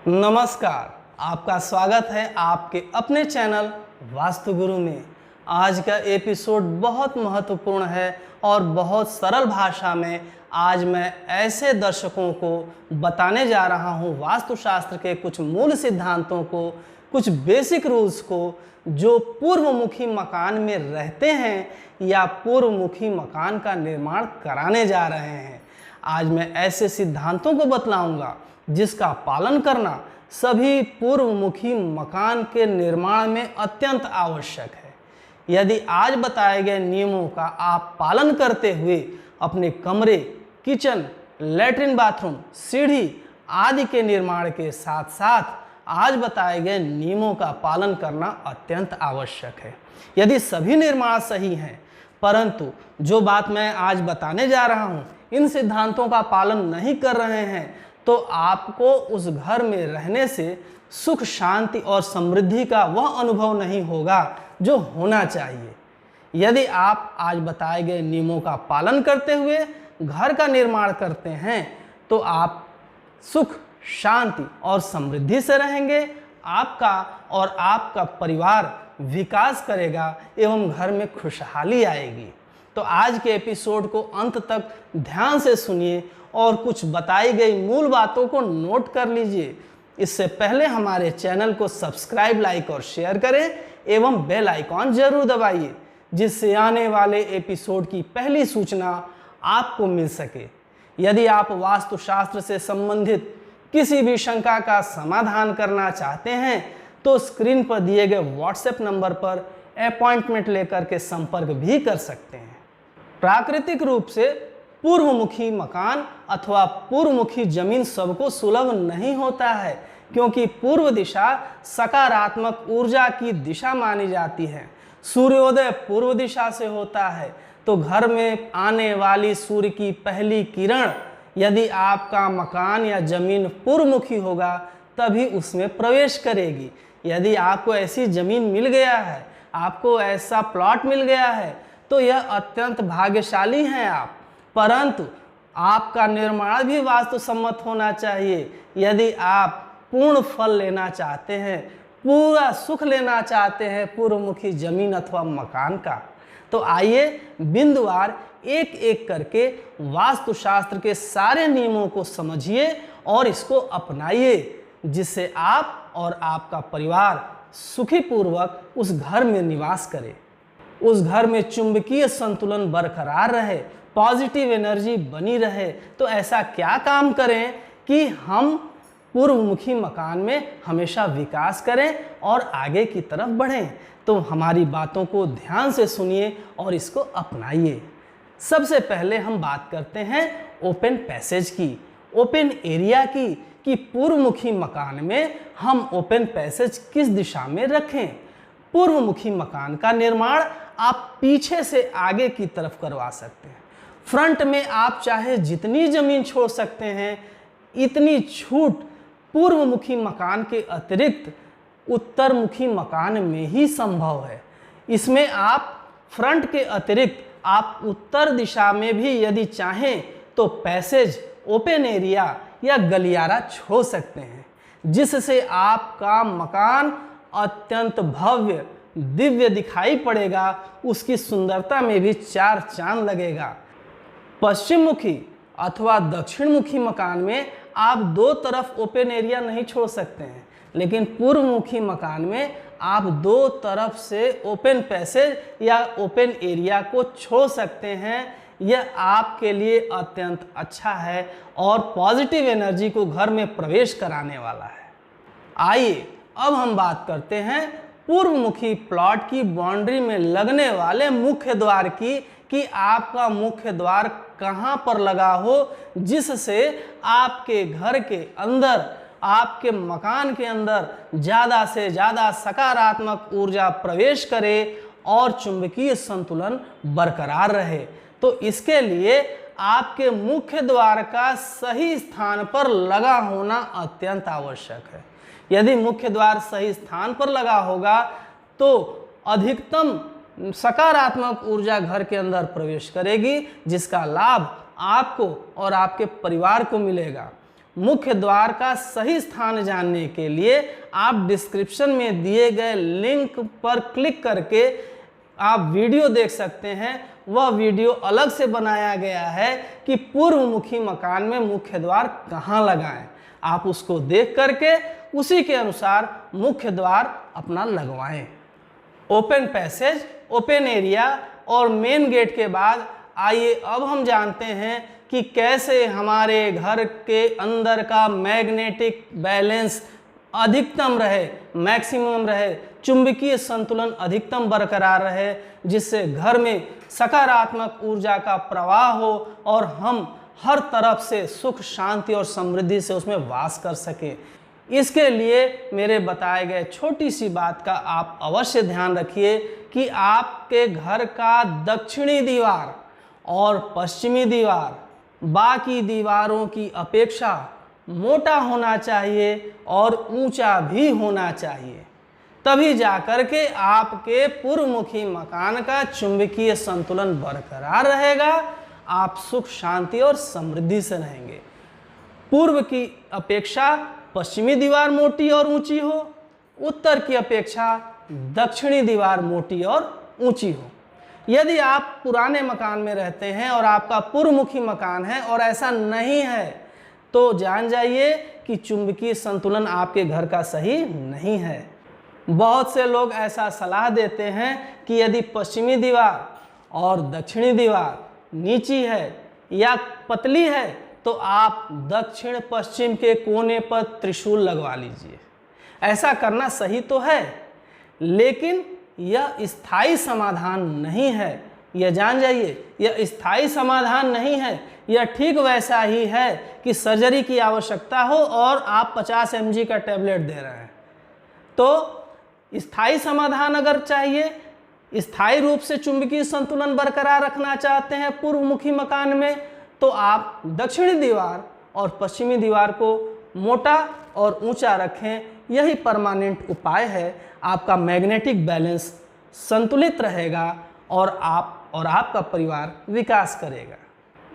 नमस्कार, आपका स्वागत है आपके अपने चैनल वास्तु गुरु में। आज का एपिसोड बहुत महत्वपूर्ण है और बहुत सरल भाषा में आज मैं ऐसे दर्शकों को बताने जा रहा हूं वास्तुशास्त्र के कुछ मूल सिद्धांतों को, कुछ बेसिक रूल्स को जो पूर्वमुखी मकान में रहते हैं या पूर्वमुखी मकान का निर्माण कराने जा रहे हैं। आज मैं ऐसे सिद्धांतों को बतलाऊंगा जिसका पालन करना सभी पूर्वमुखी मकान के निर्माण में अत्यंत आवश्यक है। यदि आज बताए गए नियमों का आप पालन करते हुए अपने कमरे, किचन, लैट्रिन, बाथरूम, सीढ़ी आदि के निर्माण के साथ साथ आज बताए गए नियमों का पालन करना अत्यंत आवश्यक है। यदि सभी निर्माण सही हैं परंतु जो बात मैं आज बताने जा रहा हूँ इन सिद्धांतों का पालन नहीं कर रहे हैं तो आपको उस घर में रहने से सुख, शांति और समृद्धि का वह अनुभव नहीं होगा जो होना चाहिए। यदि आप आज बताए गए नियमों का पालन करते हुए घर का निर्माण करते हैं तो आप सुख, शांति और समृद्धि से रहेंगे। आपका और आपका परिवार विकास करेगा एवं घर में खुशहाली आएगी। तो आज के एपिसोड को अंत तक ध्यान से सुनिए और कुछ बताई गई मूल बातों को नोट कर लीजिए। इससे पहले हमारे चैनल को सब्सक्राइब, लाइक और शेयर करें एवं बेल आइकॉन जरूर दबाइए जिससे आने वाले एपिसोड की पहली सूचना आपको मिल सके। यदि आप वास्तुशास्त्र से संबंधित किसी भी शंका का समाधान करना चाहते हैं तो स्क्रीन पर दिए गए व्हाट्सएप नंबर पर अपॉइंटमेंट लेकर के संपर्क भी कर सकते हैं। प्राकृतिक रूप से पूर्वमुखी मकान अथवा पूर्वमुखी जमीन सबको सुलभ नहीं होता है क्योंकि पूर्व दिशा सकारात्मक ऊर्जा की दिशा मानी जाती है। सूर्योदय पूर्व दिशा से होता है तो घर में आने वाली सूर्य की पहली किरण यदि आपका मकान या जमीन पूर्वमुखी होगा तभी उसमें प्रवेश करेगी। यदि आपको ऐसी जमीन मिल गया है, आपको ऐसा प्लॉट मिल गया है तो यह अत्यंत भाग्यशाली हैं आप। परंतु आपका निर्माण भी वास्तुसम्मत होना चाहिए। यदि आप पूर्ण फल लेना चाहते हैं, पूरा सुख लेना चाहते हैं पूर्वमुखी जमीन अथवा मकान का, तो आइए बिंदुवार एक एक करके वास्तुशास्त्र के सारे नियमों को समझिए और इसको अपनाइए जिससे आप और आपका परिवार सुखी पूर्वक उस घर में निवास करे, उस घर में चुंबकीय संतुलन बरकरार रहे, पॉजिटिव एनर्जी बनी रहे। तो ऐसा क्या काम करें कि हम पूर्वमुखी मकान में हमेशा विकास करें और आगे की तरफ बढ़ें। तो हमारी बातों को ध्यान से सुनिए और इसको अपनाइए। सबसे पहले हम बात करते हैं ओपन पैसेज की, ओपन एरिया की, कि पूर्वमुखी मकान में हम ओपन पैसेज किस दिशा में रखें। पूर्वमुखी मकान का निर्माण आप पीछे से आगे की तरफ करवा सकते हैं। फ्रंट में आप चाहे जितनी जमीन छोड़ सकते हैं, इतनी छूट पूर्वमुखी मकान के अतिरिक्त उत्तरमुखी मकान में ही संभव है। इसमें आप फ्रंट के अतिरिक्त आप उत्तर दिशा में भी यदि चाहें तो पैसेज, ओपन एरिया या गलियारा छोड़ सकते हैं जिससे आपका मकान अत्यंत भव्य, दिव्य दिखाई पड़ेगा। उसकी सुंदरता में भी चार चांद लगेगा। पश्चिम मुखी अथवा दक्षिण मुखी मकान में आप दो तरफ ओपन एरिया नहीं छोड़ सकते हैं, लेकिन पूर्व मुखी मकान में आप दो तरफ से ओपन पैसेज या ओपन एरिया को छोड़ सकते हैं। यह आपके लिए अत्यंत अच्छा है और पॉजिटिव एनर्जी को घर में प्रवेश कराने वाला है। आइए अब हम बात करते हैं पूर्वमुखी प्लॉट की बाउंड्री में लगने वाले मुख्य द्वार की, कि आपका मुख्य द्वार कहां पर लगा हो जिससे आपके घर के अंदर, आपके मकान के अंदर ज़्यादा से ज़्यादा सकारात्मक ऊर्जा प्रवेश करे और चुंबकीय संतुलन बरकरार रहे। तो इसके लिए आपके मुख्य द्वार का सही स्थान पर लगा होना अत्यंत आवश्यक है। यदि मुख्य द्वार सही स्थान पर लगा होगा तो अधिकतम सकारात्मक ऊर्जा घर के अंदर प्रवेश करेगी जिसका लाभ आपको और आपके परिवार को मिलेगा। मुख्य द्वार का सही स्थान जानने के लिए आप डिस्क्रिप्शन में दिए गए लिंक पर क्लिक करके आप वीडियो देख सकते हैं। वह वीडियो अलग से बनाया गया है कि पूर्व मुखी मकान में मुख्य द्वार कहाँ लगाएं। आप उसको देख करके उसी के अनुसार मुख्य द्वार अपना लगवाएं। ओपन पैसेज, ओपन एरिया और मेन गेट के बाद आइए अब हम जानते हैं कि कैसे हमारे घर के अंदर का मैग्नेटिक बैलेंस अधिकतम रहे, मैक्सिमम रहे, चुंबकीय संतुलन अधिकतम बरकरार रहे, जिससे घर में सकारात्मक ऊर्जा का प्रवाह हो और हम हर तरफ से सुख, शांति और समृद्धि से उसमें वास कर सकें। इसके लिए मेरे बताए गए छोटी सी बात का आप अवश्य ध्यान रखिए कि आपके घर का दक्षिणी दीवार और पश्चिमी दीवार बाकी दीवारों की अपेक्षा मोटा होना चाहिए और ऊंचा भी होना चाहिए। तभी जाकर के आपके पूर्वमुखी मकान का चुंबकीय संतुलन बरकरार रहेगा, आप सुख, शांति और समृद्धि से रहेंगे। पूर्व की अपेक्षा पश्चिमी दीवार मोटी और ऊंची हो, उत्तर की अपेक्षा दक्षिणी दीवार मोटी और ऊंची हो। यदि आप पुराने मकान में रहते हैं और आपका पूर्वमुखी मकान है और ऐसा नहीं है तो जान जाइए कि चुंबकीय संतुलन आपके घर का सही नहीं है। बहुत से लोग ऐसा सलाह देते हैं कि यदि पश्चिमी दीवार और दक्षिणी दीवार नीची है या पतली है तो आप दक्षिण पश्चिम के कोने पर त्रिशूल लगवा लीजिए। ऐसा करना सही तो है, लेकिन यह स्थायी समाधान नहीं है। यह जान जाइए, यह स्थायी समाधान नहीं है। यह ठीक वैसा ही है कि सर्जरी की आवश्यकता हो और आप 50 mg का टैबलेट दे रहे हैं। तो स्थायी समाधान अगर चाहिए, स्थायी रूप से चुंबकीय संतुलन बरकरार रखना चाहते हैं पूर्वमुखी मकान में, तो आप दक्षिणी दीवार और पश्चिमी दीवार को मोटा और ऊंचा रखें। यही परमानेंट उपाय है। आपका मैग्नेटिक बैलेंस संतुलित रहेगा और आपका परिवार विकास करेगा।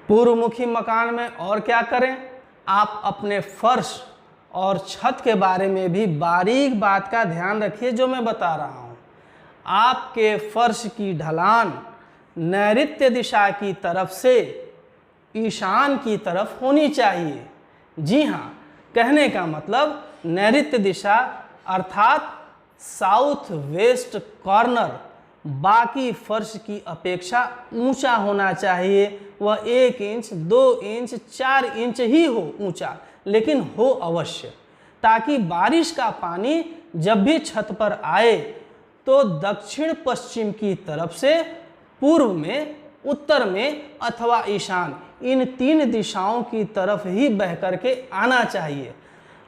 पूर्वमुखी मकान में और क्या करें, आप अपने फर्श और छत के बारे में भी बारीक बात का ध्यान रखिए जो मैं बता रहा हूँ। आपके फर्श की ढलान नैऋत्य दिशा की तरफ से ईशान की तरफ होनी चाहिए। जी हाँ, कहने का मतलब नैऋत्य दिशा अर्थात साउथ वेस्ट कॉर्नर बाकी फर्श की अपेक्षा ऊंचा होना चाहिए। वह 1 इंच, 2 इंच, 4 इंच ही हो ऊंचा, लेकिन हो अवश्य, ताकि बारिश का पानी जब भी छत पर आए तो दक्षिण पश्चिम की तरफ से, पूर्व में, उत्तर में अथवा ईशान, इन 3 दिशाओं की तरफ ही बह करके आना चाहिए।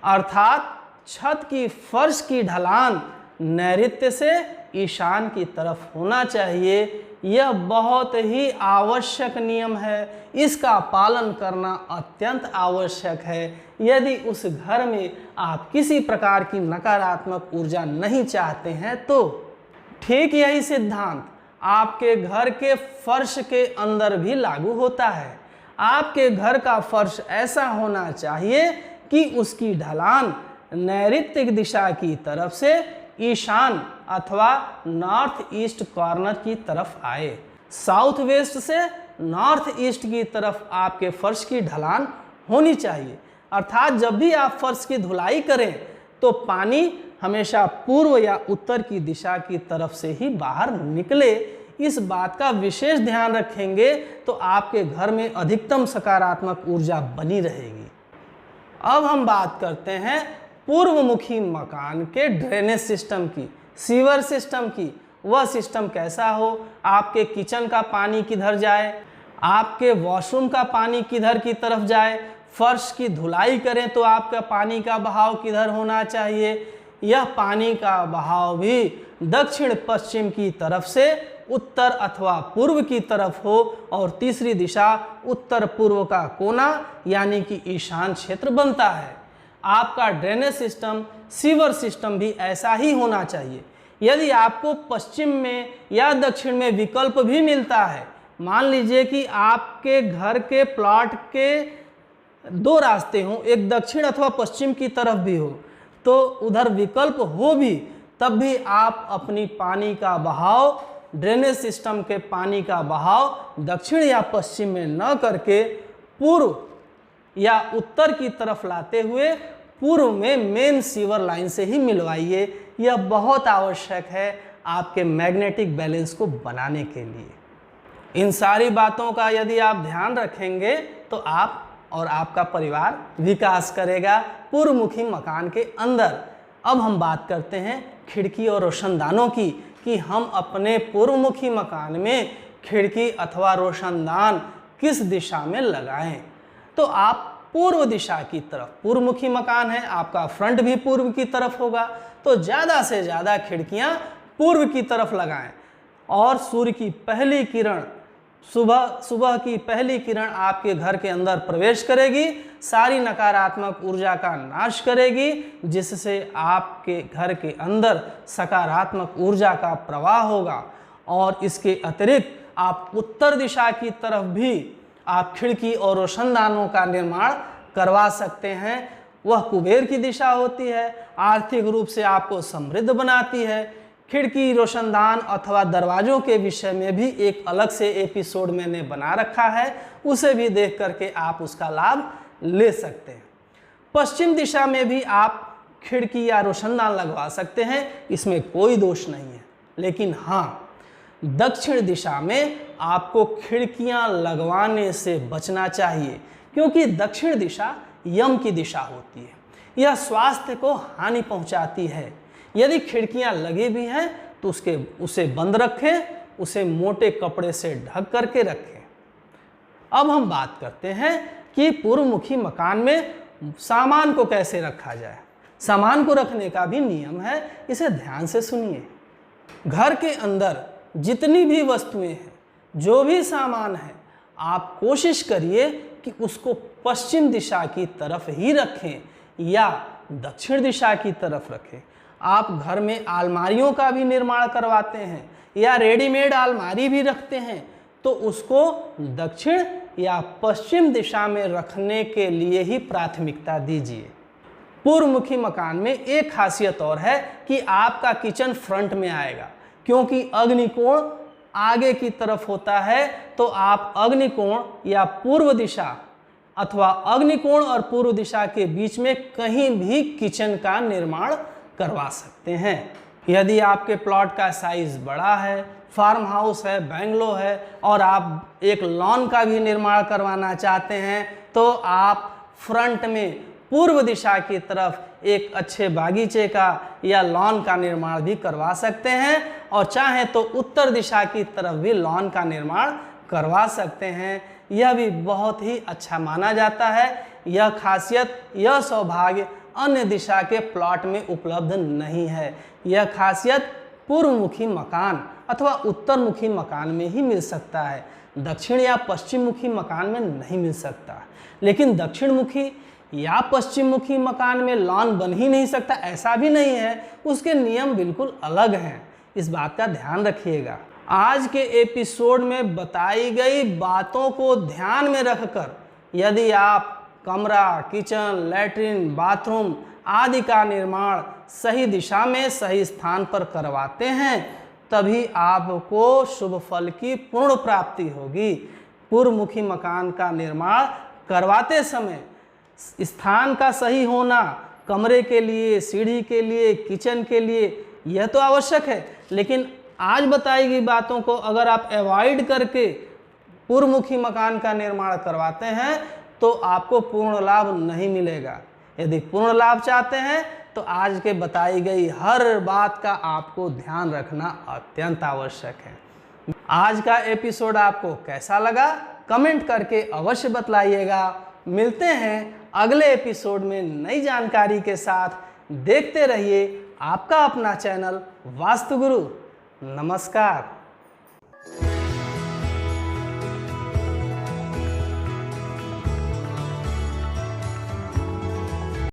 अर्थात छत की फर्श की ढलान नैऋत्य से ईशान की तरफ होना चाहिए। यह बहुत ही आवश्यक नियम है, इसका पालन करना अत्यंत आवश्यक है। यदि उस घर में आप किसी प्रकार की नकारात्मक ऊर्जा नहीं चाहते हैं तो ठीक यही सिद्धांत आपके घर के फर्श के अंदर भी लागू होता है। आपके घर का फर्श ऐसा होना चाहिए कि उसकी ढलान नैऋत्य दिशा की तरफ से ईशान अथवा नॉर्थ ईस्ट कॉर्नर की तरफ आए। साउथ वेस्ट से नॉर्थ ईस्ट की तरफ आपके फर्श की ढलान होनी चाहिए। अर्थात जब भी आप फर्श की धुलाई करें तो पानी हमेशा पूर्व या उत्तर की दिशा की तरफ से ही बाहर निकले। इस बात का विशेष ध्यान रखेंगे तो आपके घर में अधिकतम सकारात्मक ऊर्जा बनी रहेगी। अब हम बात करते हैं पूर्वमुखी मकान के ड्रेनेज सिस्टम की, सीवर सिस्टम की। वह सिस्टम कैसा हो, आपके किचन का पानी किधर जाए, आपके वॉशरूम का पानी किधर की तरफ जाए, फर्श की धुलाई करें तो आपका पानी का बहाव किधर होना चाहिए। यह पानी का बहाव भी दक्षिण पश्चिम की तरफ से उत्तर अथवा पूर्व की तरफ हो और तीसरी दिशा उत्तर पूर्व का कोना यानी कि ईशान क्षेत्र बनता है। आपका ड्रेनेज सिस्टम, सीवर सिस्टम भी ऐसा ही होना चाहिए। यदि आपको पश्चिम में या दक्षिण में विकल्प भी मिलता है, मान लीजिए कि आपके घर के प्लॉट के दो रास्ते हों, एक दक्षिण अथवा पश्चिम की तरफ भी हो, तो उधर विकल्प हो भी तब भी आप अपनी पानी का बहाव, ड्रेनेज सिस्टम के पानी का बहाव दक्षिण या पश्चिम में न करके पूर्व या उत्तर की तरफ लाते हुए पूर्व में मेन सीवर लाइन से ही मिलवाइए। यह बहुत आवश्यक है आपके मैग्नेटिक बैलेंस को बनाने के लिए। इन सारी बातों का यदि आप ध्यान रखेंगे तो आप और आपका परिवार विकास करेगा पूर्वमुखी मकान के अंदर। अब हम बात करते हैं खिड़की और रोशनदानों की, कि हम अपने पूर्वमुखी मकान में खिड़की अथवा रोशनदान किस दिशा में लगाएं। तो आप पूर्व दिशा की तरफ, पूर्वमुखी मकान है आपका, फ्रंट भी पूर्व की तरफ होगा, तो ज़्यादा से ज़्यादा खिड़कियां पूर्व की तरफ लगाएं। और सूर्य की पहली किरण, सुबह की पहली किरण आपके घर के अंदर प्रवेश करेगी, सारी नकारात्मक ऊर्जा का नाश करेगी, जिससे आपके घर के अंदर सकारात्मक ऊर्जा का प्रवाह होगा। और इसके अतिरिक्त आप उत्तर दिशा की तरफ भी आप खिड़की और रोशनदानों का निर्माण करवा सकते हैं। वह कुबेर की दिशा होती है, आर्थिक रूप से आपको समृद्ध बनाती है। खिड़की, रोशनदान अथवा दरवाजों के विषय में भी एक अलग से एपिसोड मैंने बना रखा है, उसे भी देख करके आप उसका लाभ ले सकते हैं। पश्चिम दिशा में भी आप खिड़की या रोशनदान लगवा सकते हैं, इसमें कोई दोष नहीं है। लेकिन हाँ, दक्षिण दिशा में आपको खिड़कियां लगवाने से बचना चाहिए, क्योंकि दक्षिण दिशा यम की दिशा होती है। यह स्वास्थ्य को हानि पहुंचाती है। यदि खिड़कियां लगी भी हैं तो उसे बंद रखें, उसे मोटे कपड़े से ढक करके रखें। अब हम बात करते हैं कि पूर्वमुखी मकान में सामान को कैसे रखा जाए। सामान को रखने का भी नियम है, इसे ध्यान से सुनिए। घर के अंदर जितनी भी वस्तुएं हैं, जो भी सामान है, आप कोशिश करिए कि उसको पश्चिम दिशा की तरफ ही रखें या दक्षिण दिशा की तरफ रखें। आप घर में अलमारियों का भी निर्माण करवाते हैं या रेडीमेड अलमारी भी रखते हैं, तो उसको दक्षिण या पश्चिम दिशा में रखने के लिए ही प्राथमिकता दीजिए। पूर्वमुखी मकान में एक खासियत और है कि आपका किचन फ्रंट में आएगा, क्योंकि अग्निकोण आगे की तरफ होता है। तो आप अग्निकोण या पूर्व दिशा अथवा अग्निकोण और पूर्व दिशा के बीच में कहीं भी किचन का निर्माण करवा सकते हैं। यदि आपके प्लॉट का साइज बड़ा है, फार्म हाउस है, बंगलो है, और आप एक लॉन का भी निर्माण करवाना चाहते हैं, तो आप फ्रंट में पूर्व दिशा की तरफ एक अच्छे बागीचे का या लॉन का निर्माण भी करवा सकते हैं, और चाहे तो उत्तर दिशा की तरफ भी लॉन का निर्माण करवा सकते हैं। यह भी बहुत ही अच्छा माना जाता है। यह खासियत, यह सौभाग्य अन्य दिशा के प्लॉट में उपलब्ध नहीं है। यह खासियत पूर्वमुखी मकान अथवा उत्तरमुखी मकान में ही मिल सकता है, दक्षिण या पश्चिम मुखी मकान में नहीं मिल सकता। लेकिन दक्षिण मुखी या पश्चिम मुखी मकान में लॉन बन ही नहीं सकता, ऐसा भी नहीं है, उसके नियम बिल्कुल अलग हैं। इस बात का ध्यान रखिएगा। आज के एपिसोड में बताई गई बातों को ध्यान में रखकर यदि आप कमरा, किचन, लैट्रिन, बाथरूम आदि का निर्माण सही दिशा में, सही स्थान पर करवाते हैं, तभी आपको शुभ फल की पूर्ण प्राप्ति होगी। पूर्वमुखी मकान का निर्माण करवाते समय स्थान का सही होना, कमरे के लिए, सीढ़ी के लिए, किचन के लिए, यह तो आवश्यक है। लेकिन आज बताई गई बातों को अगर आप अवॉइड करके पूर्वमुखी मकान का निर्माण करवाते हैं तो आपको पूर्ण लाभ नहीं मिलेगा। यदि पूर्ण लाभ चाहते हैं तो आज के बताई गई हर बात का आपको ध्यान रखना अत्यंत आवश्यक है। आज का एपिसोड आपको कैसा लगा कमेंट करके अवश्य बतलाइएगा। मिलते हैं अगले एपिसोड में नई जानकारी के साथ। देखते रहिए आपका अपना चैनल वास्तु गुरु। नमस्कार।